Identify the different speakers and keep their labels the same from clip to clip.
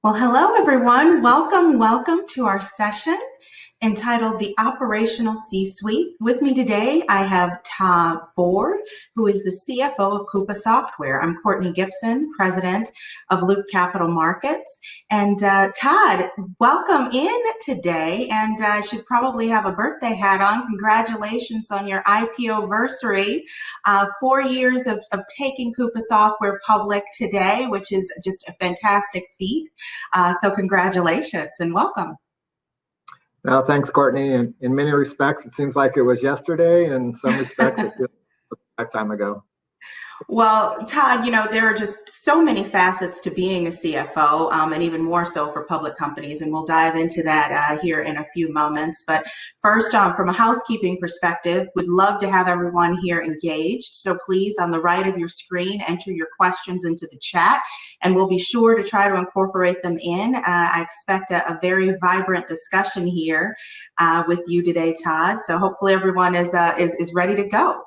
Speaker 1: Well, hello, everyone. Welcome to our session entitled The Operational C-Suite. With me today, I have Todd Ford, who is the CFO of Coupa Software. I'm Kourtney Gibson, President of Loop Capital Markets. And Todd, welcome in today. And I should probably have a birthday hat on. Congratulations on your IPO-versary. 4 years of taking Coupa Software public today, which is just a fantastic feat. So congratulations and welcome.
Speaker 2: No, thanks, Kourtney. In many respects, it seems like it was yesterday. In some respects, it feels like a lifetime ago.
Speaker 1: Well, Todd, there are just so many facets to being a CFO, and even more so for public companies, and we'll dive into that here in a few moments. But first, from a housekeeping perspective, we'd love to have everyone here engaged. So please, on the right of your screen, enter your questions into the chat, and we'll be sure to try to incorporate them in. I expect a very vibrant discussion here with you today, Todd. So hopefully everyone is ready to go.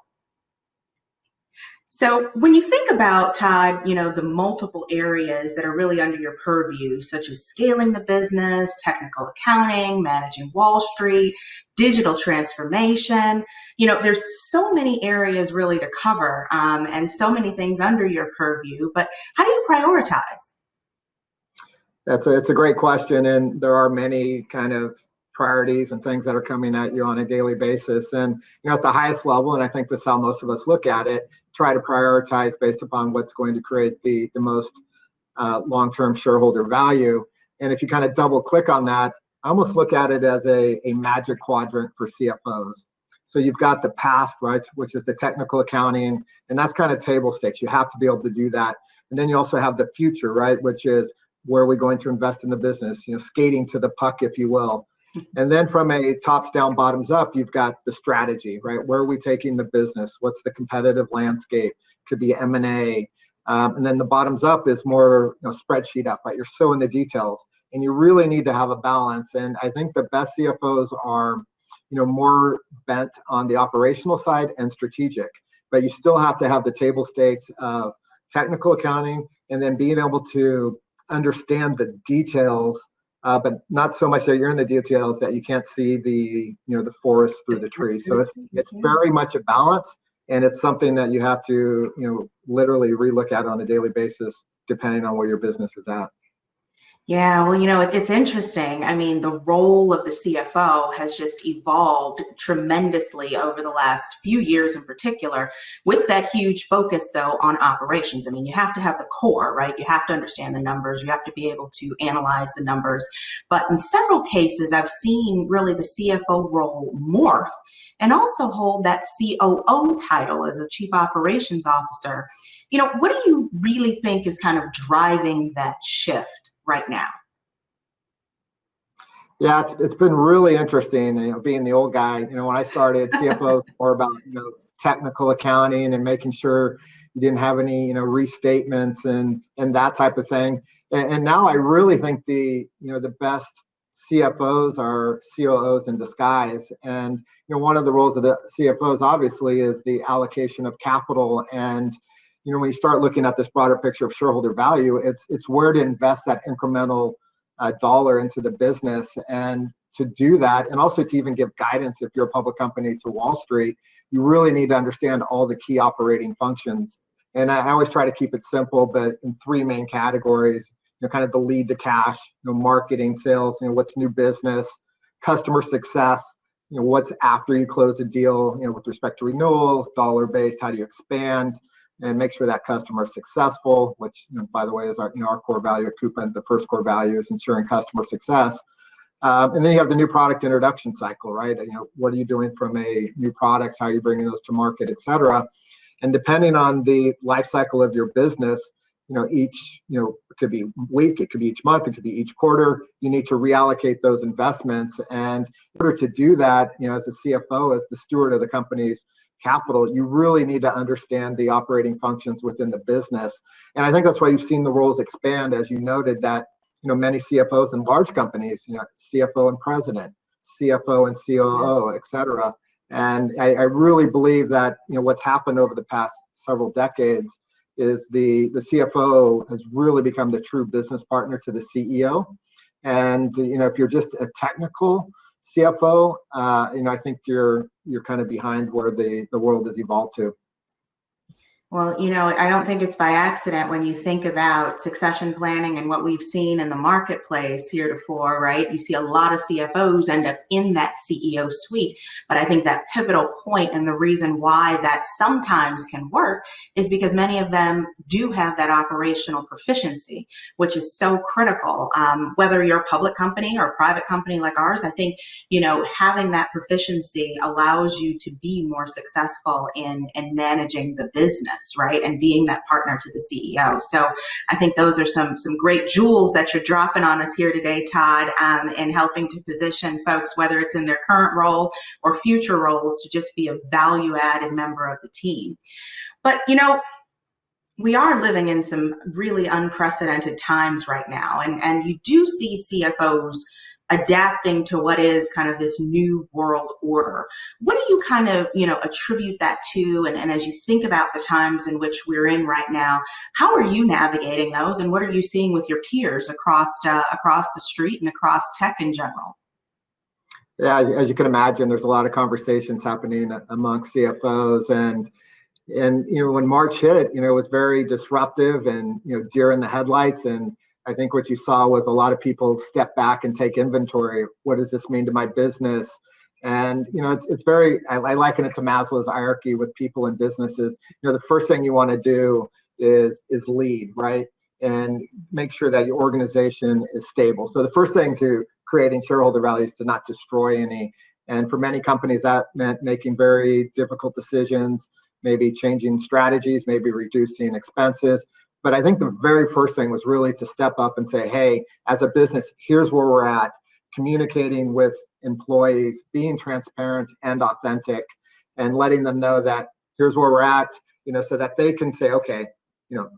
Speaker 1: So when you think about, Todd, the multiple areas that are really under your purview, such as scaling the business, technical accounting, managing Wall Street, digital transformation, there's so many areas really to cover and so many things under your purview, but how do you prioritize?
Speaker 2: It's a great question, and there are many kind of priorities and things that are coming at you on a daily basis. And at the highest level, and I think this is how most of us look at it, try to prioritize based upon what's going to create the most long-term shareholder value. And if you kind of double click on that, I almost look at it as a magic quadrant for CFOs. So you've got the past, right, which is the technical accounting, and that's kind of table stakes. You have to be able to do that. And then you also have the future, right, which is where are we going to invest in the business, skating to the puck, if you will. And then from a tops down, bottoms up, you've got the strategy, right? Where are we taking the business? What's the competitive landscape? Could be M&A. And then the bottoms up is more spreadsheet up, right? You're so in the details, and you really need to have a balance. And I think the best CFOs are, more bent on the operational side and strategic, but you still have to have the table stakes of technical accounting and then being able to understand the details. But not so much that you're in the details that you can't see the forest through the trees. So it's very much a balance, and it's something that you have to literally relook at on a daily basis, depending on where your business is at.
Speaker 1: Yeah, well, it's interesting. I mean, the role of the CFO has just evolved tremendously over the last few years in particular, with that huge focus, though, on operations. I mean, you have to have the core, right? You have to understand the numbers. You have to be able to analyze the numbers. But in several cases, I've seen really the CFO role morph and also hold that COO title as a Chief Operations Officer. What do you really think is kind of driving that shift right now?
Speaker 2: Yeah, it's been really interesting, being the old guy. When I started, CFO more about technical accounting and making sure you didn't have any restatements and that type of thing. And now I really think the best CFOs are COOs in disguise. And one of the roles of the CFOs obviously is the allocation of capital. And when you start looking at this broader picture of shareholder value, it's where to invest that incremental dollar into the business. And to do that, and also to even give guidance if you're a public company to Wall Street, you really need to understand all the key operating functions. And I always try to keep it simple, but in three main categories, kind of the lead to cash, marketing, sales, what's new business, customer success, what's after you close a deal, with respect to renewals, dollar-based, how do you expand, and make sure that customer is successful, which, by the way, is our core value at Coupa. The first core value is ensuring customer success. And then you have the new product introduction cycle, right? What are you doing from a new products? How are you bringing those to market, et cetera? And depending on the life cycle of your business, each, it could be week, it could be each month, it could be each quarter. You need to reallocate those investments. And in order to do that, as a CFO, as the steward of the company's capital, you really need to understand the operating functions within the business. And I think that's why you've seen the roles expand, as you noted, that many CFOs in large companies, CFO and president, CFO and COO, et cetera. And I really believe that what's happened over the past several decades is the CFO has really become the true business partner to the CEO. And if you're just a technical CFO, I think you're kind of behind where the world has evolved to.
Speaker 1: Well, I don't think it's by accident when you think about succession planning and what we've seen in the marketplace heretofore, right? You see a lot of CFOs end up in that CEO suite. But I think that pivotal point and the reason why that sometimes can work is because many of them do have that operational proficiency, which is so critical. Whether you're a public company or a private company like ours, I think, having that proficiency allows you to be more successful in managing the business, right? And being that partner to the CEO. So I think those are some great jewels that you're dropping on us here today, Todd, and helping to position folks, whether it's in their current role or future roles, to just be a value-added member of the team. But, we are living in some really unprecedented times right now, and you do see CFOs adapting to what is kind of this new world order. What do you kind of, attribute that to? And as you think about the times in which we're in right now, how are you navigating those? And what are you seeing with your peers across the street and across tech in general?
Speaker 2: Yeah, as you can imagine, there's a lot of conversations happening amongst CFOs, and when March hit, it was very disruptive and deer in the headlights. And I think what you saw was a lot of people step back and take inventory. What does this mean to my business? And it's very, I liken it to Maslow's hierarchy with people and businesses. The first thing you want to do is lead, right? And make sure that your organization is stable. So the first thing to creating shareholder value is to not destroy any. And for many companies, that meant making very difficult decisions, maybe changing strategies, maybe reducing expenses. But I think the very first thing was really to step up and say, hey, as a business, here's where we're at, communicating with employees, being transparent and authentic, and letting them know that here's where we're at, so that they can say, okay,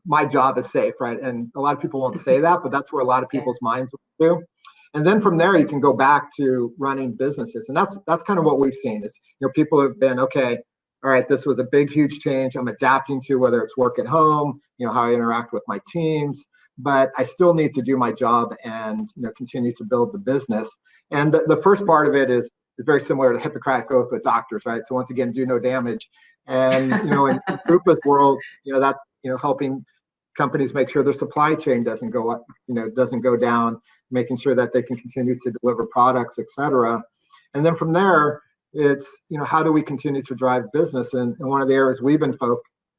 Speaker 2: my job is safe, right? And a lot of people won't say that, but that's where a lot of people's minds do. And then from there, you can go back to running businesses. And that's kind of what we've seen is, people have been, okay, all right, this was a big, huge change. I'm adapting to whether it's work at home, how I interact with my teams, but I still need to do my job and continue to build the business. And the first part of it is very similar to Hippocratic Oath with doctors, right? So once again, do no damage. And in Coupa's world, that helping companies make sure their supply chain doesn't go up, doesn't go down, making sure that they can continue to deliver products, et cetera. And then from there, it's how do we continue to drive business? And one of the areas we've been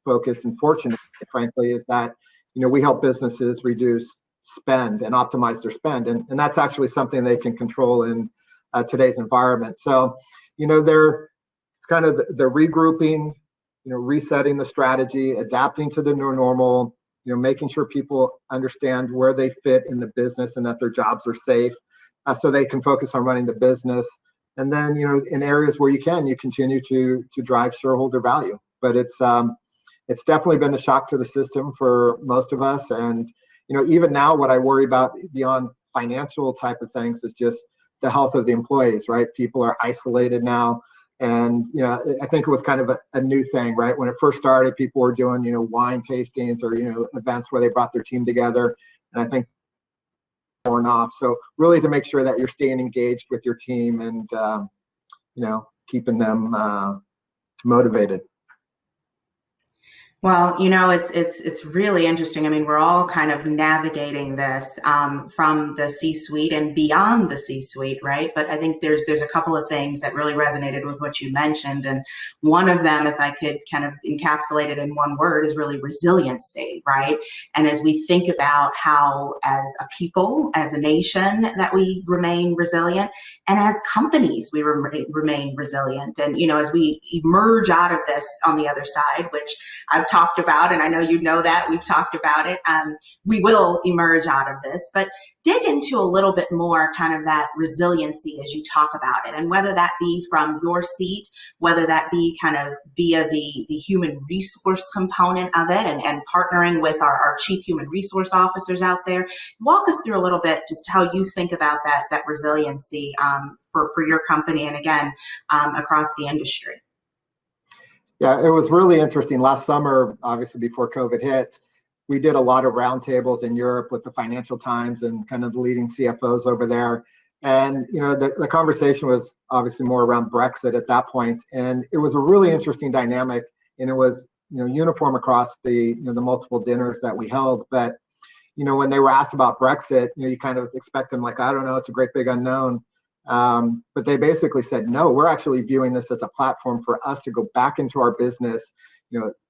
Speaker 2: focused and fortunate, frankly, is that we help businesses reduce spend and optimize their spend, and that's actually something they can control in today's environment. So it's kind of the regrouping, resetting the strategy, adapting to the new normal, making sure people understand where they fit in the business and that their jobs are safe, so they can focus on running the business. And then, in areas where you continue to drive shareholder value. But it's definitely been a shock to the system for most of us. And, even now, what I worry about beyond financial type of things is just the health of the employees, right? People are isolated now. And, I think it was kind of a new thing, right? When it first started, people were doing, wine tastings or, events where they brought their team together. And I think worn off. So really to make sure that you're staying engaged with your team and, keeping them motivated.
Speaker 1: Well, it's really interesting. I mean, we're all kind of navigating this from the C-suite and beyond the C-suite, right? But I think there's a couple of things that really resonated with what you mentioned, and one of them, if I could kind of encapsulate it in one word, is really resiliency, right? And as we think about how, as a people, as a nation, that we remain resilient, and as companies, we remain resilient, and as we emerge out of this on the other side, which I've talked about, and I know that we've talked about it, we will emerge out of this, but dig into a little bit more kind of that resiliency as you talk about it, and whether that be from your seat, whether that be kind of via the human resource component of it, and partnering with our chief human resource officers out there. Walk us through a little bit just how you think about that resiliency for your company, and again, across the industry.
Speaker 2: Yeah, it was really interesting. Last summer, obviously before COVID hit, we did a lot of roundtables in Europe with the Financial Times and kind of the leading CFOs over there. And the conversation was obviously more around Brexit at that point, and it was a really interesting dynamic. And it was uniform across the the multiple dinners that we held. But when they were asked about Brexit, you kind of expect them like, I don't know, it's a great big unknown. But they basically said, no, we're actually viewing this as a platform for us to go back into our business,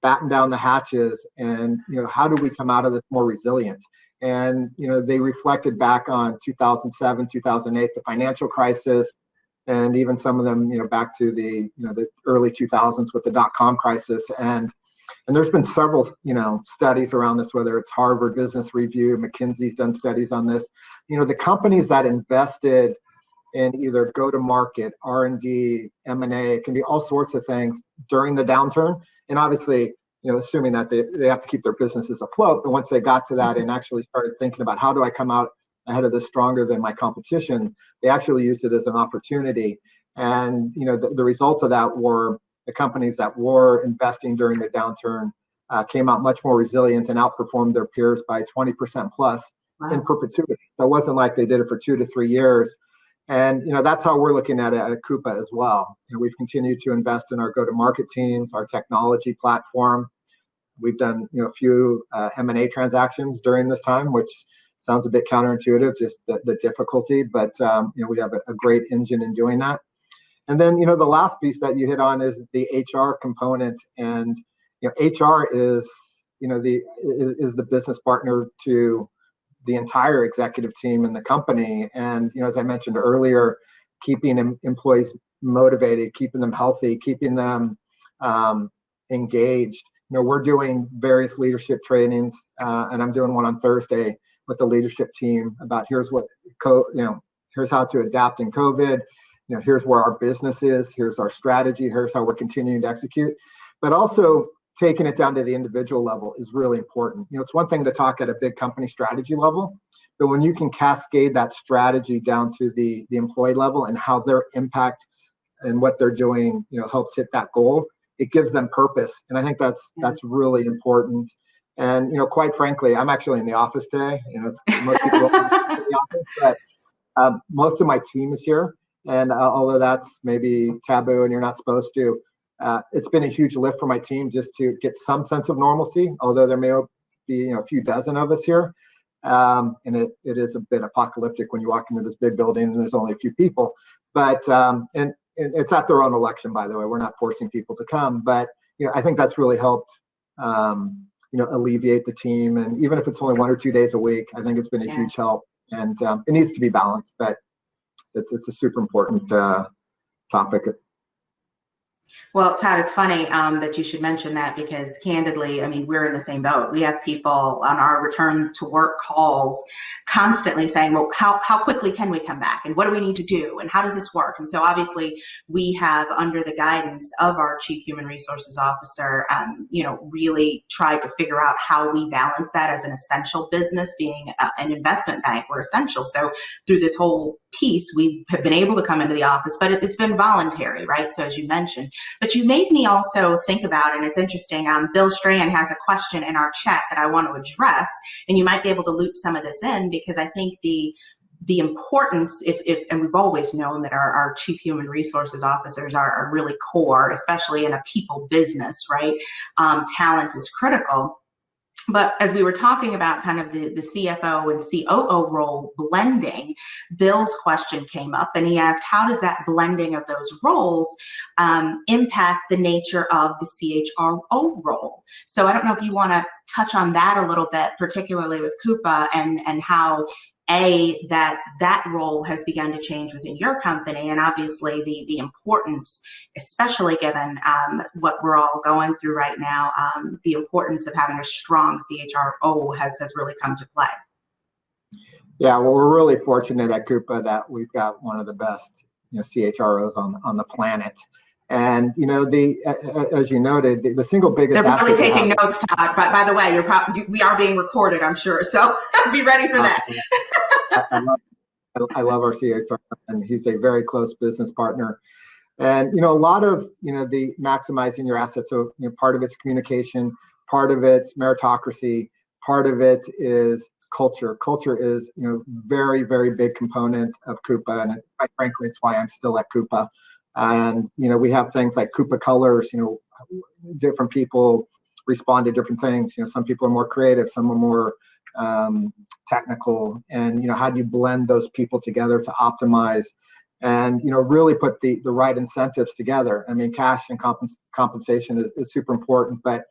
Speaker 2: batten down the hatches, and how do we come out of this more resilient? And they reflected back on 2007, 2008, the financial crisis, and even some of them, back to the the early 2000s with the dot-com crisis. And there's been several, studies around this, whether it's Harvard Business Review, McKinsey's done studies on this. The companies that invested in either go-to-market, R&D, M&A, it can be all sorts of things during the downturn. And obviously, assuming that they have to keep their businesses afloat, but once they got to that and actually started thinking about how do I come out ahead of this stronger than my competition, they actually used it as an opportunity. And, the results of that were the companies that were investing during the downturn came out much more resilient and outperformed their peers by 20% plus in perpetuity. So it wasn't like they did it for 2 to 3 years. And that's how we're looking at it at Coupa as well. We've continued to invest in our go-to-market teams, our technology platform. We've done a few M&A transactions during this time, which sounds a bit counterintuitive, just the difficulty. But we have a great engine in doing that. And then, the last piece that you hit on is the HR component. And, HR is, is the business partner to the entire executive team in the company. And, as I mentioned earlier, keeping employees motivated, keeping them healthy, keeping them engaged. We're doing various leadership trainings, and I'm doing one on Thursday with the leadership team about here's how to adapt in COVID. Here's where our business is, here's our strategy, here's how we're continuing to execute. But also taking it down to the individual level is really important. It's one thing to talk at a big company strategy level, but when you can cascade that strategy down to the employee level and how their impact and what they're doing, helps hit that goal, it gives them purpose. And I think that's really important. And, quite frankly, I'm actually in the office today. Most people don't come to the office, but most of my team is here. And although that's maybe taboo and you're not supposed to, it's been a huge lift for my team just to get some sense of normalcy, although there may be a few dozen of us here. And it is a bit apocalyptic when you walk into this big building and there's only a few people. But and it's at their own election, by the way. We're not forcing people to come. But I think that's really helped alleviate the team. And even if it's only 1 or 2 days a week, I think it's been a huge help. And it needs to be balanced, but it's a super important topic.
Speaker 1: Well, Todd, it's funny that you should mention that because candidly, we're in the same boat. We have people on our return to work calls constantly saying, well, how quickly can we come back? And what do we need to do? And how does this work? And so obviously we have, under the guidance of our Chief Human Resources Officer, really tried to figure out how we balance that as an essential business. Being an investment bank, we're essential. So through this whole piece, we have been able to come into the office, but it's been voluntary, right? So as you mentioned, but you made me also think about, and it's interesting, Bill Strand has a question in our chat that I want to address, and you might be able to loop some of this in, because I think the importance, and we've always known that our Chief Human Resources Officers are really core, especially in a people business, right? Talent is critical. But as we were talking about kind of the CFO and COO role blending, Bill's question came up and he asked, how does that blending of those roles impact the nature of the CHRO role? So I don't know if you want to touch on that a little bit, particularly with Coupa, and how that role has begun to change within your company, and obviously the importance, especially given what we're all going through right now, the importance of having a strong CHRO has really come to play.
Speaker 2: Yeah, well, we're really fortunate at Coupa that we've got one of the best CHROs on the planet. And as you noted, the single biggest.
Speaker 1: They're really taking notes, Todd. But by the way, we are being recorded, I'm sure. So be ready for that.
Speaker 2: I love our CHRO, and he's a very close business partner. And, a lot of, the maximizing your assets. So, part of it's communication, part of it's meritocracy, part of it is culture. Culture is, very, very big component of Coupa. And quite frankly, it's why I'm still at Coupa. And, we have things like Coupa colors, different people respond to different things. Some people are more creative, some are more technical. And, how do you blend those people together to optimize and, really put the right incentives together? I mean, cash and compensation is super important, but,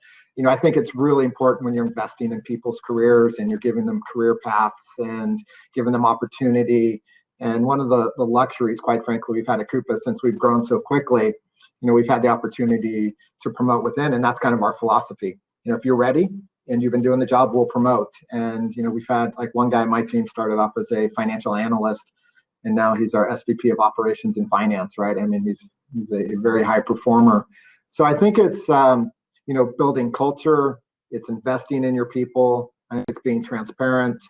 Speaker 2: I think it's really important when you're investing in people's careers and you're giving them career paths and giving them opportunity. And one of the luxuries, quite frankly, we've had at Coupa since we've grown so quickly, we've had the opportunity to promote within, and that's kind of our philosophy. If you're ready and you've been doing the job, we'll promote. And, we've had like one guy on my team started off as a financial analyst, and now he's our SVP of operations and finance, right? I mean, he's a very high performer. So I think it's, building culture, it's investing in your people, and it's being transparent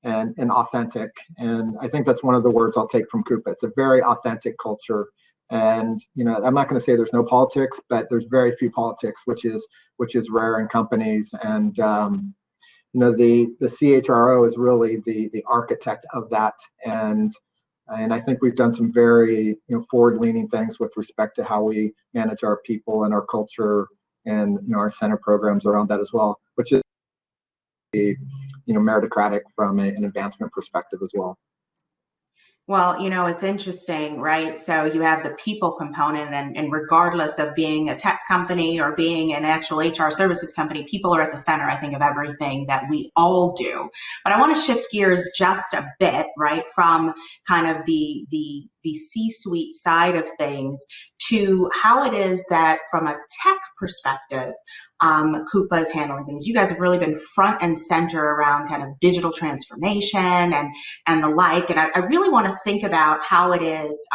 Speaker 2: and authentic. And I think that's one of the words I'll take from Coupa. It's a very authentic culture. And, I'm not going to say there's no politics, but there's very few politics, which is rare in companies. And, the CHRO is really the architect of that. And I think we've done some very, forward-leaning things with respect to how we manage our people and our culture and, our incentive programs around that as well, which is, meritocratic from an advancement perspective as well.
Speaker 1: Well, it's interesting, right? So you have the people component, and regardless of being a tech company or being an actual HR services company, people are at the center, I think, of everything that we all do. But I want to shift gears just a bit, right, from kind of the C-suite side of things to how it is that from a tech perspective, Coupa is handling things. You guys have really been front and center around kind of digital transformation and the like. And I really want to think about how it is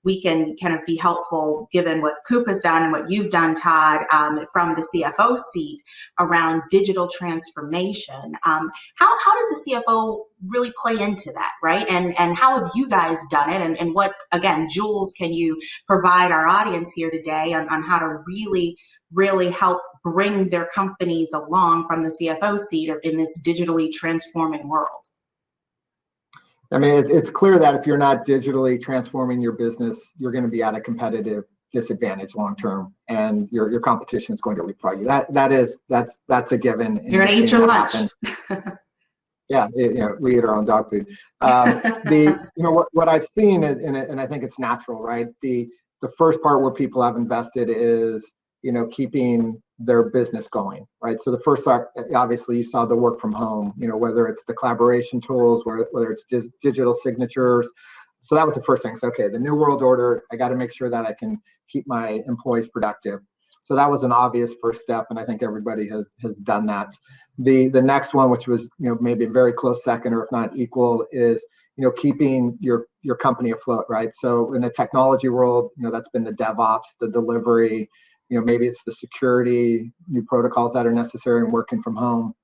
Speaker 1: we can kind of be helpful given what Coupa's done and what you've done, Todd, from the CFO seat around digital transformation. How does the CFO really play into that, right? And how have you guys done it? And what, again, jewels can you provide our audience here today on how to really help bring their companies along from the CFO seat in this digitally transforming world?
Speaker 2: I mean, it's clear that if you're not digitally transforming your business, you're going to be at a competitive disadvantage long term, and your competition is going to leapfrog you. That's a given.
Speaker 1: You're going to eat your lunch.
Speaker 2: Yeah, we eat our own dog food. What I've seen is, and I think it's natural, right? The first part where people have invested is, keeping their business going, right? So the first, obviously, you saw the work from home, whether it's the collaboration tools, whether it's digital signatures. So that was the first thing. So, okay, the new world order, I got to make sure that I can keep my employees productive. So that was an obvious first step, and I think everybody has done that. The next one, which was maybe a very close second, or if not equal, is keeping your company afloat, right? So in the technology world, that's been the DevOps, the delivery. Maybe it's the security, new protocols that are necessary and working from home.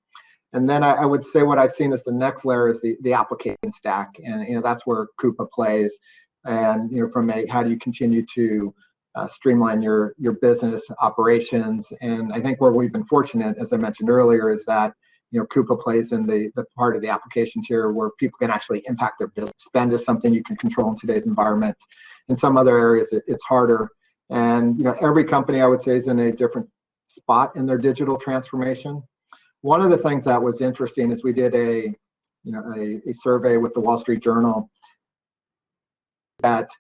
Speaker 2: And then I would say what I've seen is the next layer is the application stack. And, that's where Coupa plays. And, from how do you continue to streamline your business operations. And I think where we've been fortunate, as I mentioned earlier, is that, Coupa plays in the part of the application tier where people can actually impact their business. Spend is something you can control in today's environment. In some other areas, it's harder. And every company, I would say, is in a different spot in their digital transformation. One of the things that was interesting is we did a survey with the Wall Street Journal that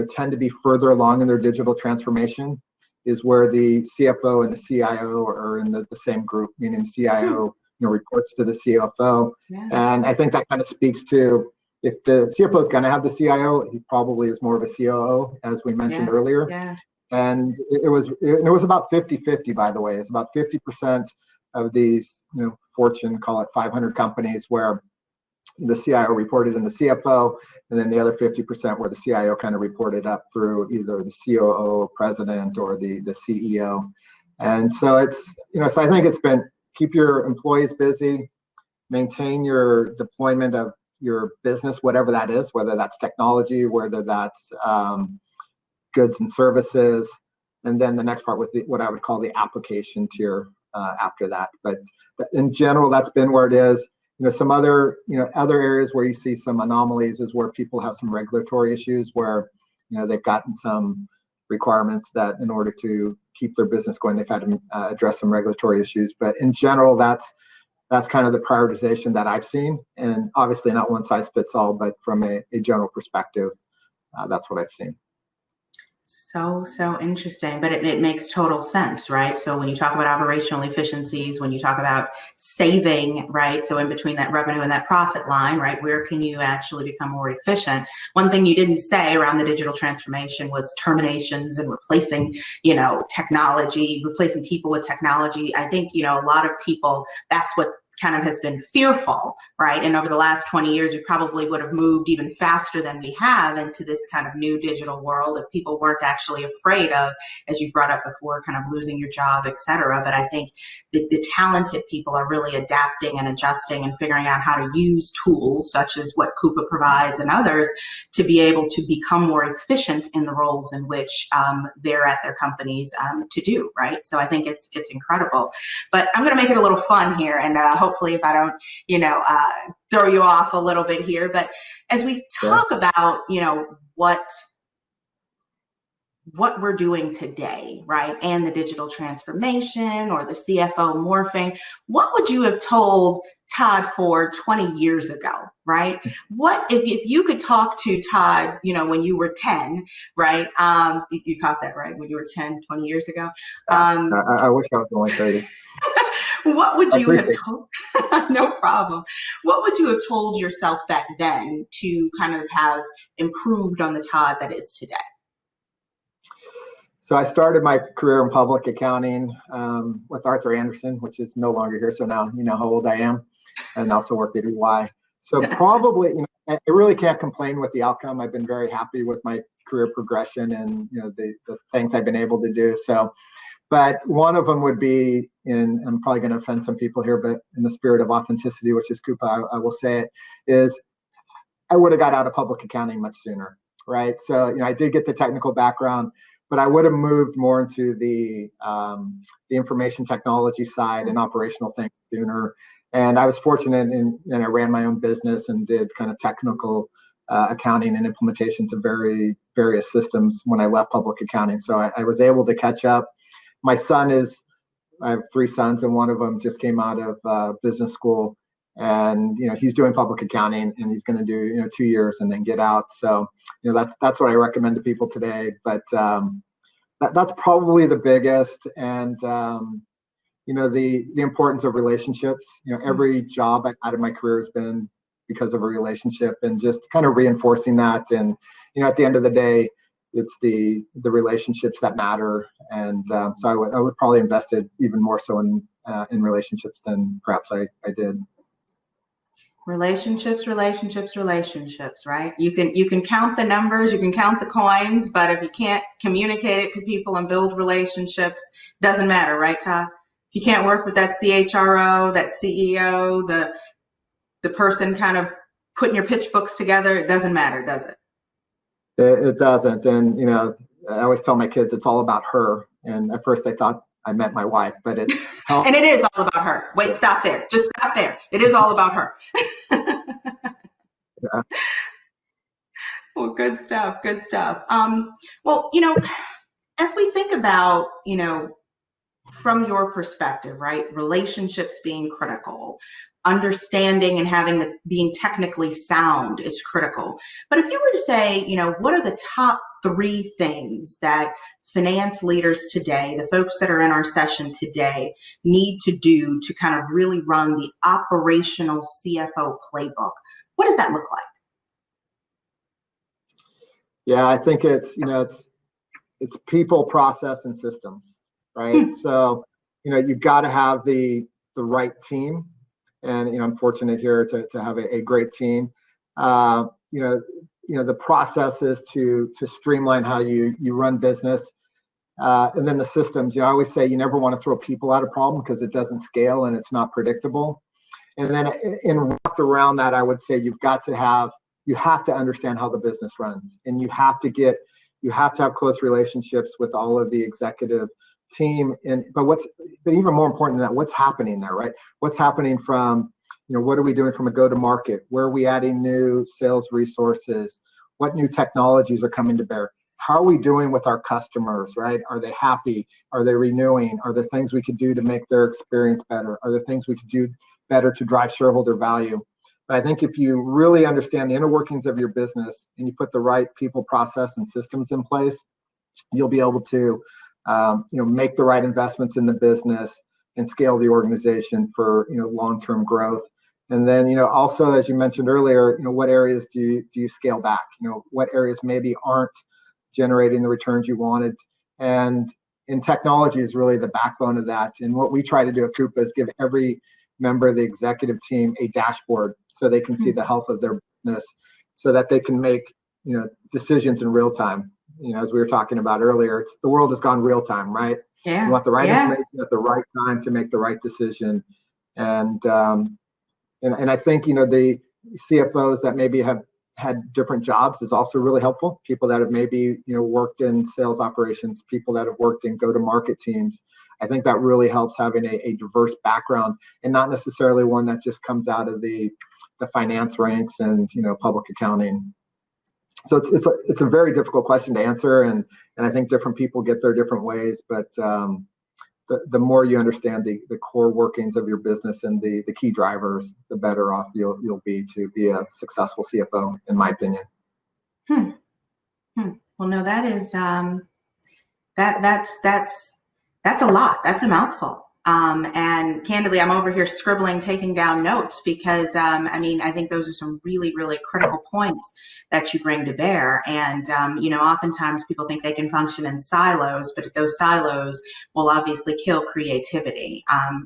Speaker 2: tend to be further along in their digital transformation is where the CFO and the CIO are in the same group, meaning the CIO reports to the CFO. Yeah. And I think that kind of speaks to, if the CFO is going to have the CIO, he probably is more of a COO, as we mentioned earlier. Yeah. And it was about 50-50, by the way. It's about 50% of these, Fortune, call it 500 companies, where the CIO reported in the CFO, and then the other 50% where the CIO kind of reported up through either the COO, president, or the CEO. And so it's, so I think it's been keep your employees busy, maintain your deployment of your business, whatever that is, whether that's technology, whether that's goods and services. And then the next part was what I would call the application tier after that. But in general, that's been where it is. Some other, other areas where you see some anomalies is where people have some regulatory issues where, they've gotten some requirements that in order to keep their business going, they've had to address some regulatory issues. But in general, that's kind of the prioritization that I've seen. And obviously not one size fits all, but from a general perspective, that's what I've seen.
Speaker 1: So interesting, but it makes total sense, right? So when you talk about operational efficiencies, when you talk about saving, right? So in between that revenue and that profit line, right? Where can you actually become more efficient? One thing you didn't say around the digital transformation was terminations and replacing, technology, replacing people with technology. I think, a lot of people, that's what kind of has been fearful, right? And over the last 20 years, we probably would have moved even faster than we have into this kind of new digital world if people weren't actually afraid of, as you brought up before, kind of losing your job, et cetera. But I think the talented people are really adapting and adjusting and figuring out how to use tools such as what Coupa provides and others to be able to become more efficient in the roles in which they're at their companies to do, right? So I think it's incredible. But I'm going to make it a little fun here, and hopefully if I don't, throw you off a little bit here. But as we talk about, what we're doing today, right? And the digital transformation or the CFO morphing, what would you have told Todd Ford 20 years ago, right? What, if you could talk to Todd, when you were 10, right? You caught that, right? When you were 10, 20 years ago.
Speaker 2: I wish I was only 30.
Speaker 1: What would you have told? No problem. What would you have told yourself back then to kind of have improved on the Todd that is today?
Speaker 2: So I started my career in public accounting with Arthur Anderson, which is no longer here. So now you know how old I am, and also worked at EY. So probably, I really can't complain with the outcome. I've been very happy with my career progression and the things I've been able to do. So, but one of them would be, and I'm probably going to offend some people here, but in the spirit of authenticity, which is Coupa, I will say it, is I would have got out of public accounting much sooner, right? So, I did get the technical background, but I would have moved more into the information technology side and operational things sooner. And I was fortunate and I ran my own business and did kind of technical accounting and implementations of various systems when I left public accounting. So I was able to catch up. I have 3 sons, and one of them just came out of business school, and he's doing public accounting, and he's going to do 2 years and then get out. So that's what I recommend to people today. But that's probably the biggest, and the importance of relationships. Every job out of my career has been because of a relationship, and just kind of reinforcing that. And at the end of the day, it's the relationships that matter. And so I would probably invested even more so in relationships than perhaps I did.
Speaker 1: Relationships, right? You can count the numbers, you can count the coins, but if you can't communicate it to people and build relationships, doesn't matter, right, Todd? If you can't work with that CHRO, that CEO, the person kind of putting your pitch books together, it doesn't matter, does it?
Speaker 2: It doesn't. And I always tell my kids it's all about her. And at first I thought I meant my wife, but it's
Speaker 1: and it is all about her. Wait, stop there. Just stop there. It is all about her.
Speaker 2: Yeah.
Speaker 1: Well, good stuff. Good stuff. Well, as we think about, from your perspective, right, relationships being critical, understanding and being technically sound is critical. But if you were to say, what are the top 3 things that finance leaders today, the folks that are in our session today, need to do to kind of really run the operational CFO playbook? What does that look like?
Speaker 2: Yeah, I think it's people, process, and systems, right? So, you've got to have the right team. And, I'm fortunate here to have a great team. The processes to streamline how you run business. And then the systems, I always say you never want to throw people at a problem because it doesn't scale and it's not predictable. And then wrapped around that, I would say you have to understand how the business runs, and you have to get, you have to have close relationships with all of the executive team. But even more important than that, what's happening there, right? What's happening from, what are we doing from a go-to-market? Where are we adding new sales resources? What new technologies are coming to bear? How are we doing with our customers, right? Are they happy? Are they renewing? Are there things we could do to make their experience better? Are there things we could do better to drive shareholder value? But I think if you really understand the inner workings of your business and you put the right people, process, and systems in place, you'll be able to make the right investments in the business and scale the organization for long-term growth. And then also, as you mentioned earlier, what areas do you scale back? What areas maybe aren't generating the returns you wanted? And in technology is really the backbone of that. And what we try to do at Coupa is give every member of the executive team a dashboard so they can see the health of their business, so that they can make decisions in real time. As we were talking about earlier, the world has gone real time, right?
Speaker 1: Yeah.
Speaker 2: You want the right information at the right time to make the right decision. And I think the CFOs that maybe have had different jobs is also really helpful. People that have maybe worked in sales operations, people that have worked in go-to-market teams. I think that really helps having a diverse background, and not necessarily one that just comes out of the finance ranks and public accounting. So it's a very difficult question to answer, and I think different people get there different ways. But the more you understand the core workings of your business and the key drivers, the better off you'll be to be a successful CFO, in my opinion.
Speaker 1: Well, no, that is that's a lot. That's a mouthful. And candidly, I'm over here scribbling, taking down notes because, I think those are some really, really critical points that you bring to bear. And, oftentimes people think they can function in silos, but those silos will obviously kill creativity.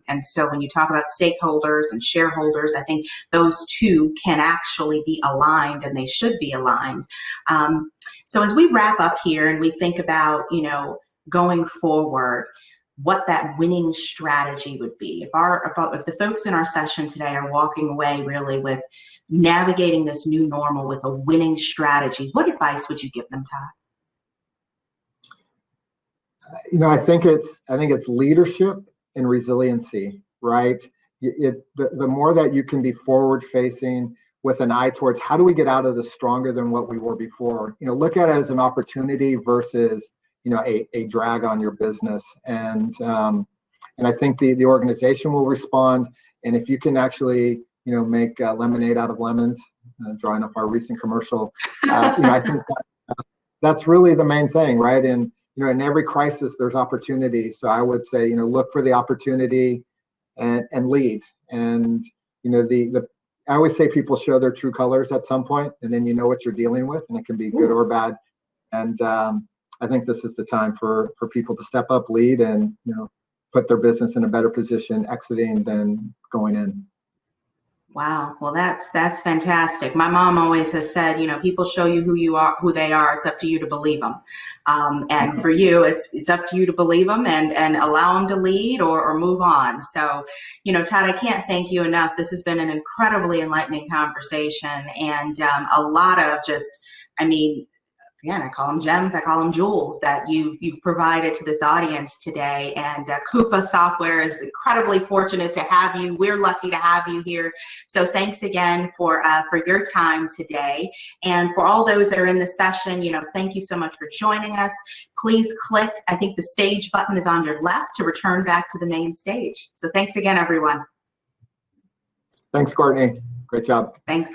Speaker 1: And so when you talk about stakeholders and shareholders, I think those two can actually be aligned, and they should be aligned. So as we wrap up here and we think about, going forward, what that winning strategy would be. If the folks in our session today are walking away really with navigating this new normal with a winning strategy, what advice would you give them, Todd?
Speaker 2: I think it's leadership and resiliency, right? The more that you can be forward facing with an eye towards how do we get out of this stronger than what we were before, look at it as an opportunity versus a drag on your business. And I think the organization will respond. And if you can actually, make lemonade out of lemons, drawing up our recent commercial, I think that's really the main thing, right? And, in every crisis, there's opportunity. So I would say, look for the opportunity and lead. And, I always say people show their true colors at some point, and then you know what you're dealing with, and it can be good or bad. And I think this is the time for people to step up, lead, and put their business in a better position exiting than going in.
Speaker 1: Wow. Well, that's fantastic. My mom always has said, people show you who they are. It's up to you to believe them. And for you, it's up to you to believe them and allow them to lead or move on. So, Todd, I can't thank you enough. This has been an incredibly enlightening conversation, and a lot of again, I call them gems, I call them jewels that you've provided to this audience today. And Coupa Software is incredibly fortunate to have you. We're lucky to have you here. So thanks again for your time today. And for all those that are in the session, thank you so much for joining us. Please click, I think the stage button is on your left to return back to the main stage. So thanks again, everyone.
Speaker 2: Thanks, Kourtney. Great job.
Speaker 1: Thanks.